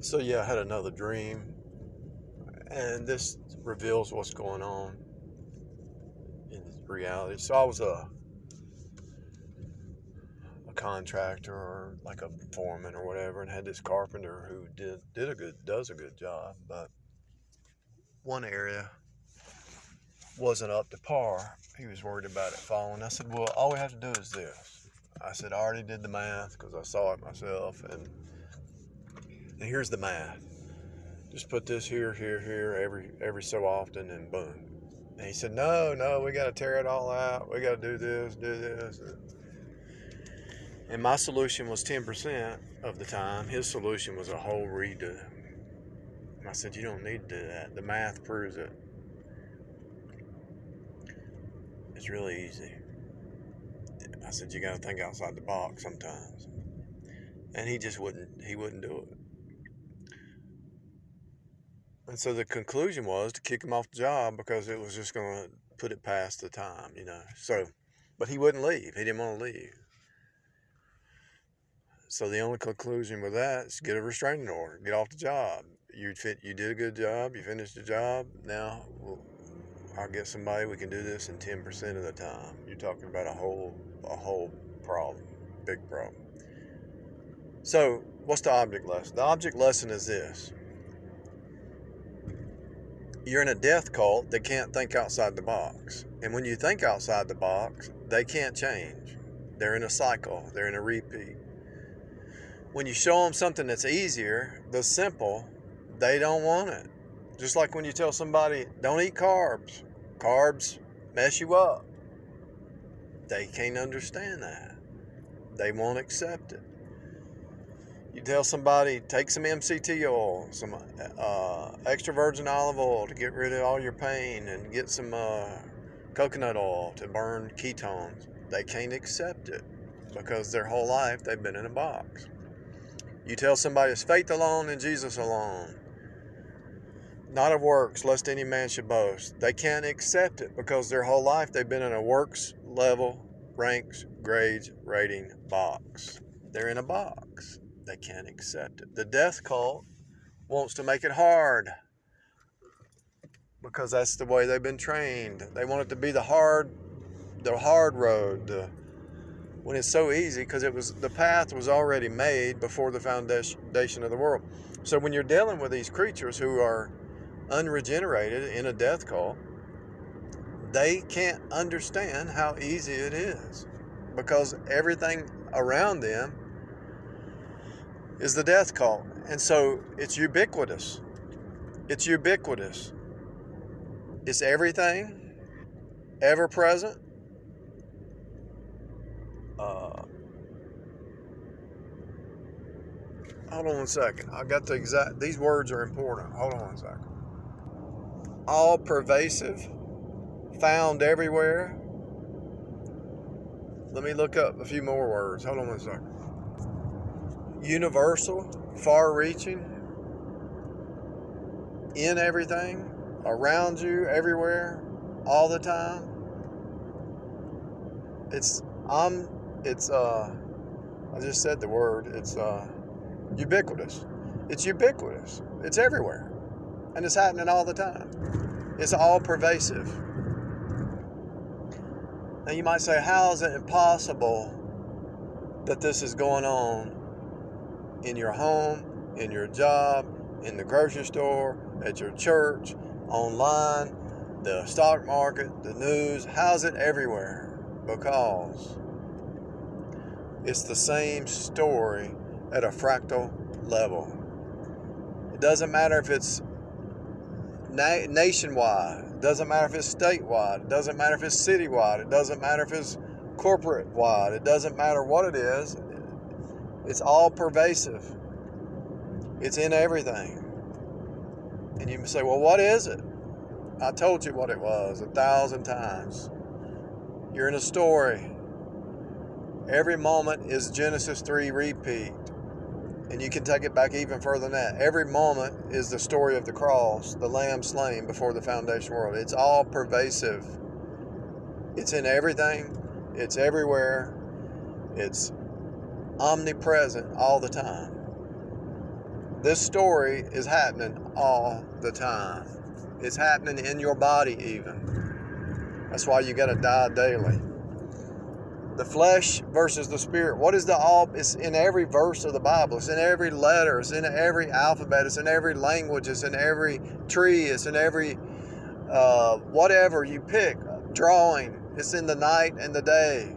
So yeah, I had another dream, and this reveals what's going on in reality. So I was a contractor or like a foreman or whatever, and had this carpenter who does a good job, but one area wasn't up to par. He was worried about it falling. I said, well, all we have to do is this. I said, I already did the math because I saw it myself, and here's the math. Just put this here every so often, and boom. And he said, no, we got to tear it all out. We got to do this. And my solution was 10% of the time. His solution was a whole redo. And I said, you don't need to do that. The math proves it. It's really easy. I said, you got to think outside the box sometimes. And he just wouldn't do it. And so the conclusion was to kick him off the job because it was just going to put it past the time, So, but he wouldn't leave. He didn't want to leave. So the only conclusion with that is get a restraining order, get off the job. You did a good job. You finished the job. Now I'll get somebody. We can do this in 10% of the time. You're talking about a whole problem, big problem. So what's the object lesson? The object lesson is this. You're in a death cult that can't think outside the box. And when you think outside the box, they can't change. They're in a cycle. They're in a repeat. When you show them something that's easier, the simple, they don't want it. Just like when you tell somebody, don't eat carbs. Carbs mess you up. They can't understand that. They won't accept it. You tell somebody, take some MCT oil, some extra virgin olive oil to get rid of all your pain, and get some coconut oil to burn ketones. They can't accept it because their whole life they've been in a box. You tell somebody it's faith alone and Jesus alone, not of works, lest any man should boast. They can't accept it because their whole life they've been in a works level, ranks, grades, rating box. They're in a box. They can't accept it. The death cult wants to make it hard because that's the way they've been trained. They want it to be the hard road. When it's so easy, because the path was already made before the foundation of the world. So when you're dealing with these creatures who are unregenerated in a death cult, they can't understand how easy it is because everything around them is the death cult. And so it's ubiquitous. It's ubiquitous. It's everything, ever present. Hold on one second. I got these words are important. Hold on one second. All pervasive, found everywhere. Let me look up a few more words. Hold on one second. Universal, far-reaching, in everything, around you, everywhere, all the time. I just said the word. It's ubiquitous. It's ubiquitous. It's everywhere, and it's happening all the time. It's all pervasive. Now you might say, how is it impossible that this is going on in your home, in your job, in the grocery store, at your church, online, the stock market, the news? How's it everywhere? Because it's the same story at a fractal level. It doesn't matter if it's nationwide. It doesn't matter if it's statewide. It doesn't matter if it's citywide. It doesn't matter if it's corporate wide. It doesn't matter what it is. It's all pervasive. It's in everything. And you say, well, what is it? I told you what it was 1,000 times. You're in a story. Every moment is Genesis 3 repeat. And you can take it back even further than that. Every moment is the story of the cross, the lamb slain before the foundation of the world. It's all pervasive. It's in everything. It's everywhere. It's omnipresent all the time. This story is happening all the time. It's happening in your body even. That's why you got to die daily. The flesh versus the spirit. What is the all? It's in every verse of the Bible. It's in every letter. It's in every alphabet. It's in every language. It's in every tree. It's in every whatever you pick. Drawing. It's in the night and the day.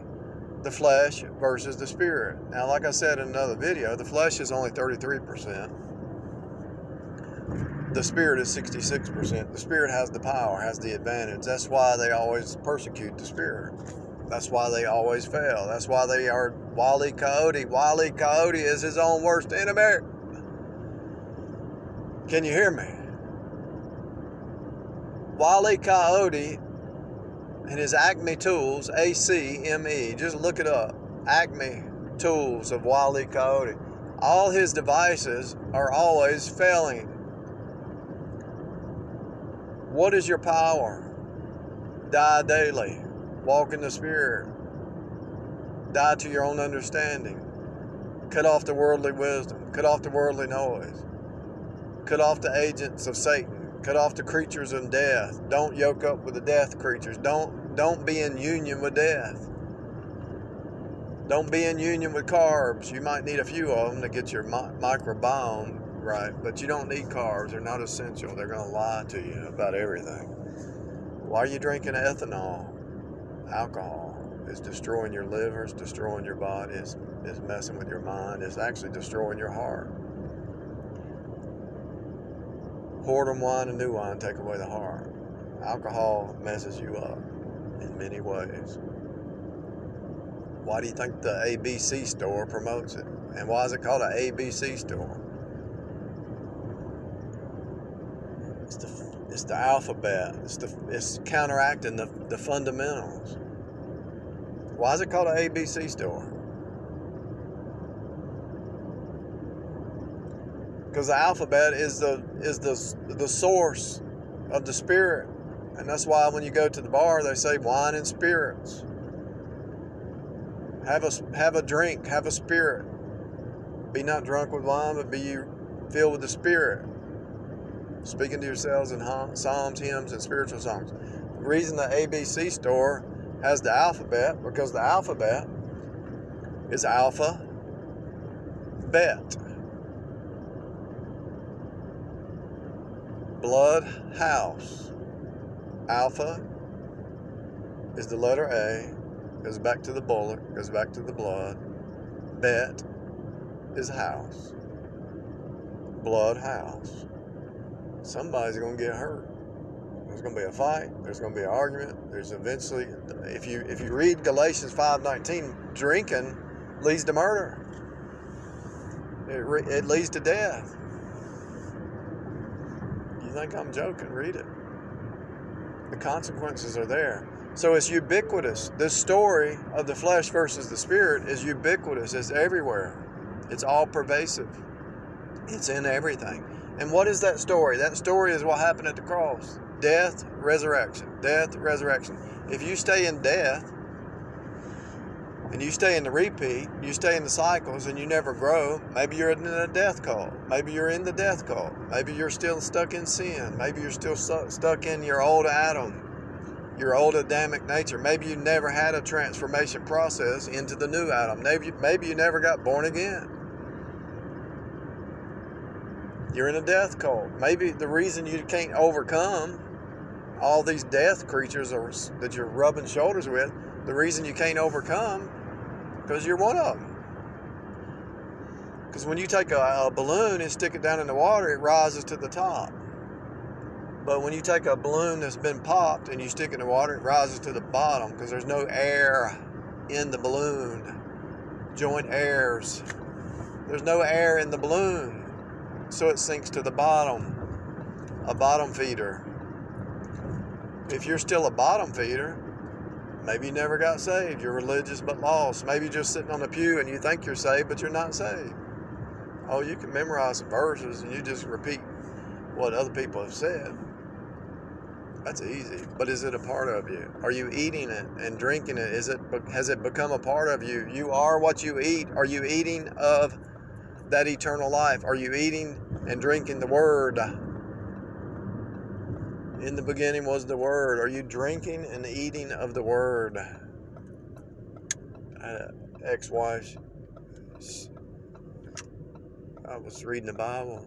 The flesh versus the spirit. Now, like I said in another video, the flesh is only 33%. The spirit is 66%. The spirit has the power, has the advantage. That's why they always persecute the spirit. That's why they always fail. That's why they are Wile E. Coyote. Wile E. Coyote is his own worst enemy. Can you hear me? Wile E. Coyote and his Acme tools, ACME, just look it up. Acme tools of Wile E. Coyote. All his devices are always failing. What is your power? Die daily. Walk in the Spirit. Die to your own understanding. Cut off the worldly wisdom. Cut off the worldly noise. Cut off the agents of Satan. Cut off the creatures of death. Don't yoke up with the death creatures. Don't be in union with death. Don't be in union with carbs. You might need a few of them to get your microbiome right, but you don't need carbs. They're not essential. They're going to lie to you about everything. Why are you drinking ethanol? Alcohol is destroying your liver, it's destroying your body, it's messing with your mind, it's actually destroying your heart. Whoredom wine and new wine take away the heart. Alcohol messes you up in many ways. Why do you think the ABC store promotes it? And why is it called an ABC store? It's the alphabet. It's counteracting the fundamentals. Why is it called an ABC store? Because the alphabet is the source of the spirit, and that's why when you go to the bar they say wine and spirits. Have a drink, have a spirit. Be not drunk with wine, but be you filled with the Spirit. Speaking to yourselves in psalms, hymns, and spiritual songs. The reason the ABC store has the alphabet, because the alphabet is alpha, bet. Blood house. Alpha is the letter A, goes back to the bullock, goes back to the blood. Bet is house. Blood house. Somebody's going to get hurt. There's going to be a fight. There's going to be an argument. There's eventually, if you read Galatians 5:19, drinking leads to murder. It leads to death. You think I'm joking? Read it. The consequences are there. So it's ubiquitous. This story of the flesh versus the spirit is ubiquitous. It's everywhere. It's all pervasive. It's in everything. And what is that story? That story is what happened at the cross. Death, resurrection. Death, resurrection. If you stay in death, and you stay in the repeat, you stay in the cycles, and you never grow, maybe you're in a death cult. Maybe you're in the death cult. Maybe you're still stuck in sin. Maybe you're still stuck in your old Adam, your old Adamic nature. Maybe you never had a transformation process into the new Adam. Maybe you never got born again. You're in a death cult. Maybe the reason you can't overcome all these death creatures that you're rubbing shoulders with, the reason you can't overcome, because you're one of them. Because when you take a balloon and stick it down in the water, it rises to the top. But when you take a balloon that's been popped and you stick it in the water, it rises to the bottom because there's no air in the balloon. Joint airs. There's no air in the balloon. So it sinks to the bottom. A bottom feeder. If you're still a bottom feeder, maybe you never got saved. You're religious but lost. Maybe you're just sitting on the pew and you think you're saved, but you're not saved. Oh, you can memorize some verses and you just repeat what other people have said. That's easy. But is it a part of you? Are you eating it and drinking it? Has it become a part of you? You are what you eat. Are you eating of that eternal life? Are you eating and drinking the Word. In the beginning was the Word. Are you drinking and eating of the Word? Ex-wife, I was reading the Bible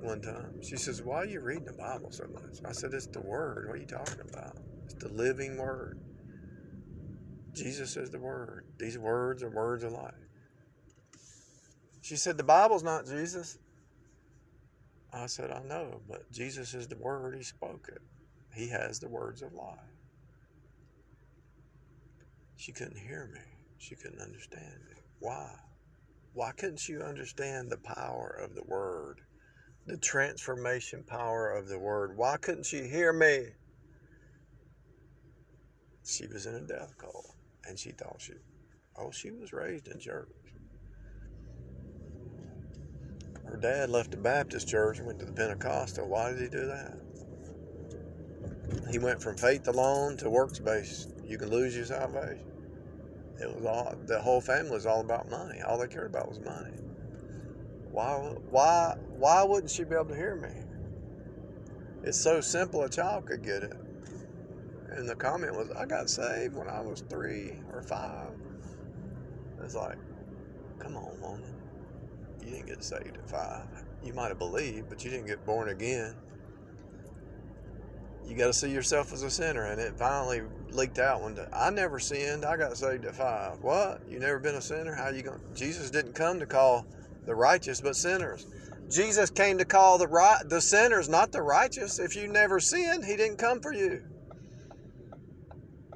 one time. She says, "Why are you reading the Bible so much?" I said, "It's the Word. What are you talking about? It's the living Word. Jesus is the Word. These words are words of life." She said, "The Bible's not Jesus." I said, "I know, but Jesus is the Word. He spoke it. He has the words of life." She couldn't hear me. She couldn't understand me. Why? Why couldn't you understand the power of the Word? The transformation power of the Word. Why couldn't she hear me? She was in a death cult, and she thought she was raised in church. Her dad left the Baptist church and went to the Pentecostal. Why did he do that? He went from faith alone to works-based. You can lose your salvation. The whole family was all about money. All they cared about was money. Why wouldn't she be able to hear me? It's so simple a child could get it. And the comment was, "I got saved when I was 3 or 5. It's like, come on, woman. You didn't get saved at 5. You might have believed, but you didn't get born again. You got to see yourself as a sinner." And it finally leaked out one day. "I never sinned. I got saved at 5. What? You never been a sinner? How you going? Jesus didn't come to call the righteous, but sinners. Jesus came to call the sinners, not the righteous. If you never sinned, he didn't come for you."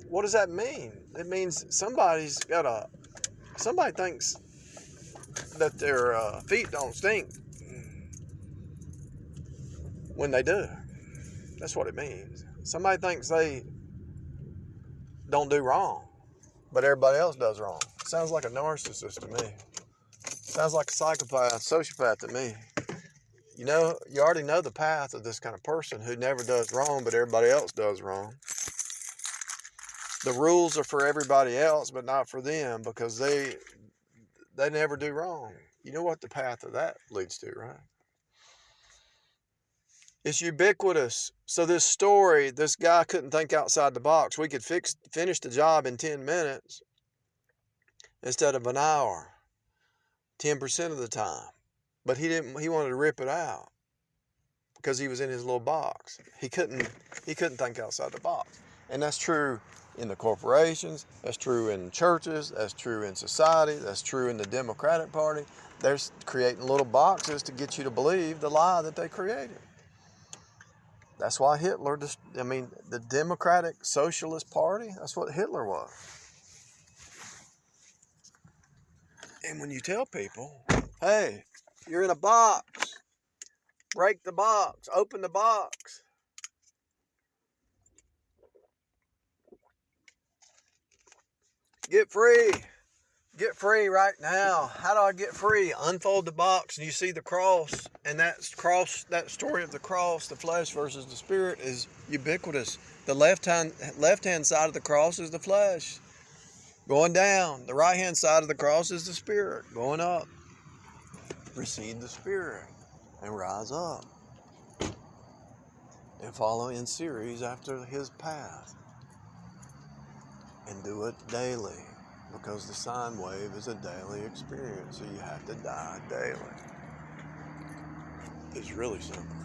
What does that mean? It means somebody thinks that their feet don't stink when they do. That's what it means. Somebody thinks they don't do wrong, but everybody else does wrong. Sounds like a narcissist to me. Sounds like a psychopath, sociopath to me. You already know the path of this kind of person who never does wrong, but everybody else does wrong. The rules are for everybody else, but not for them, because they never do wrong. You know what the path of that leads to, right? It's ubiquitous. So this story, this guy couldn't think outside the box. We could finish the job in 10 minutes instead of an hour, 10% of the time. But he wanted to rip it out because he was in his little box. He couldn't think outside the box. And that's true in the corporations, that's true in churches, that's true in society, that's true in the Democratic Party. They're creating little boxes to get you to believe the lie that they created. That's why the Democratic Socialist Party, that's what Hitler was. And when you tell people, "Hey, you're in a box, break the box, open the box," get free right now. How do I get free? Unfold the box and you see the cross, and that story of the cross, the flesh versus the spirit, is ubiquitous. The left hand side of the cross is the flesh going down. The right hand side of the cross is the spirit going up. Receive the spirit and rise up and follow in series after his path, and do it daily, because the sine wave is a daily experience, so you have to die daily. It's really simple.